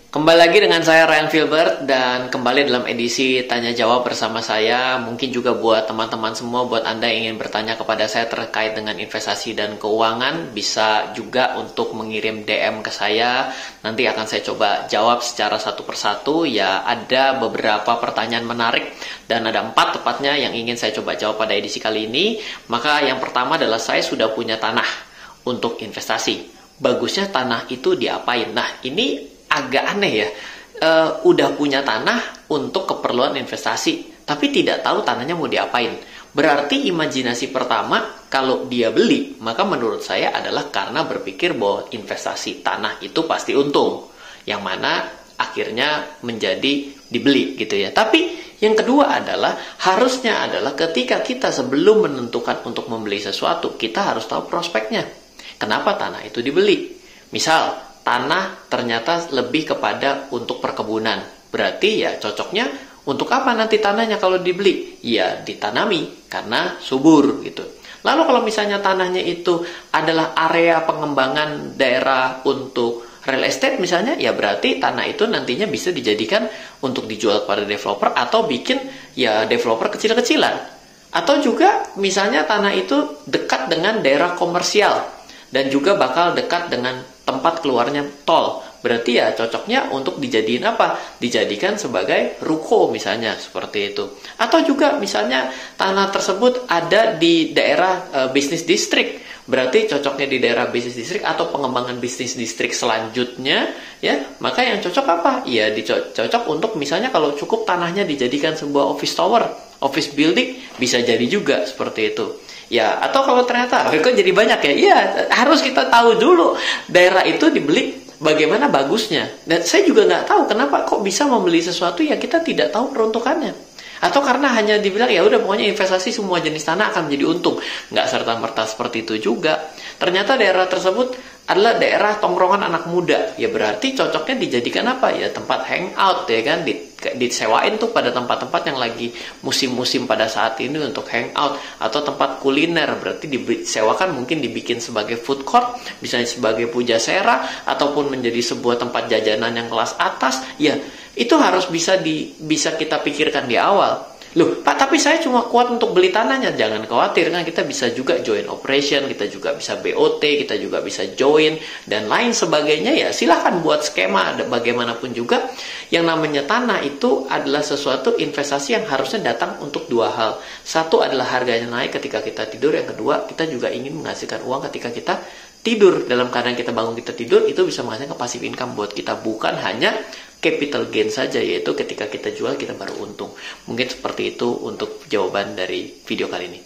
Kembali lagi dengan saya Ryan Filbert dan kembali dalam edisi Tanya Jawab bersama saya. Mungkin juga buat teman-teman semua, buat Anda yang ingin bertanya kepada saya terkait dengan investasi dan keuangan, bisa juga untuk mengirim DM ke saya. Nanti akan saya coba jawab secara satu persatu. Ya, ada beberapa pertanyaan menarik dan ada 4 tepatnya yang ingin saya coba jawab pada edisi kali ini. Maka yang pertama adalah saya sudah punya tanah untuk investasi. Bagusnya tanah itu diapain? Nah, ini agak aneh ya, udah punya tanah untuk keperluan investasi, tapi tidak tahu tanahnya mau diapain. Berarti imajinasi pertama kalau dia beli, maka menurut saya adalah karena berpikir bahwa investasi tanah itu pasti untung, yang mana akhirnya menjadi dibeli gitu ya. Tapi yang kedua adalah harusnya adalah ketika kita sebelum menentukan untuk membeli sesuatu, kita harus tahu prospeknya. Kenapa tanah itu dibeli? Misal tanah ternyata lebih kepada untuk perkebunan. Berarti ya cocoknya untuk apa nanti tanahnya kalau dibeli? Ya ditanami karena subur gitu. Lalu kalau misalnya tanahnya itu adalah area pengembangan daerah untuk real estate misalnya, ya berarti tanah itu nantinya bisa dijadikan untuk dijual kepada developer atau bikin ya developer kecil-kecilan. Atau juga misalnya tanah itu dekat dengan daerah komersial dan juga bakal dekat dengan tempat keluarnya tol. Berarti ya cocoknya untuk dijadiin apa? Dijadikan sebagai ruko misalnya, seperti itu. Atau juga misalnya tanah tersebut ada di daerah bisnis distrik. Berarti cocoknya di daerah bisnis distrik atau pengembangan bisnis distrik selanjutnya, ya. Maka yang cocok apa? Ya cocok untuk misalnya kalau cukup tanahnya dijadikan sebuah office tower, office building, bisa jadi juga seperti itu. Ya, atau kalau ternyata kok jadi banyak ya, iya harus kita tahu dulu daerah itu dibeli bagaimana bagusnya. Dan saya juga nggak tahu kenapa kok bisa membeli sesuatu yang kita tidak tahu peruntukannya. Atau karena hanya dibilang ya udah pokoknya investasi semua jenis tanah akan menjadi untung. Nggak serta-merta seperti itu juga. Ternyata daerah tersebut adalah daerah tongkrongan anak muda. Ya berarti cocoknya dijadikan apa? Ya tempat hangout ya kan, disewain tuh pada tempat-tempat yang lagi musim-musim pada saat ini untuk hangout. Atau tempat kuliner, berarti disewakan mungkin dibikin sebagai food court, misalnya sebagai pujasera, ataupun menjadi sebuah tempat jajanan yang kelas atas. Ya itu harus bisa kita pikirkan di awal. Loh, Pak, tapi saya cuma kuat untuk beli tanahnya. Jangan khawatir, kan kita bisa juga join operation, kita juga bisa BOT, kita juga bisa join, dan lain sebagainya. Ya silahkan buat skema, bagaimanapun juga. Yang namanya tanah itu adalah sesuatu investasi yang harusnya datang untuk 2 hal. Satu adalah harganya naik ketika kita tidur. Yang kedua, kita juga ingin menghasilkan uang ketika kita tidur. Dalam keadaan kita bangun, kita tidur, itu bisa menghasilkan passive income buat kita. Bukan hanya capital gain saja, yaitu ketika kita jual kita baru untung. Mungkin seperti itu untuk jawaban dari video kali ini.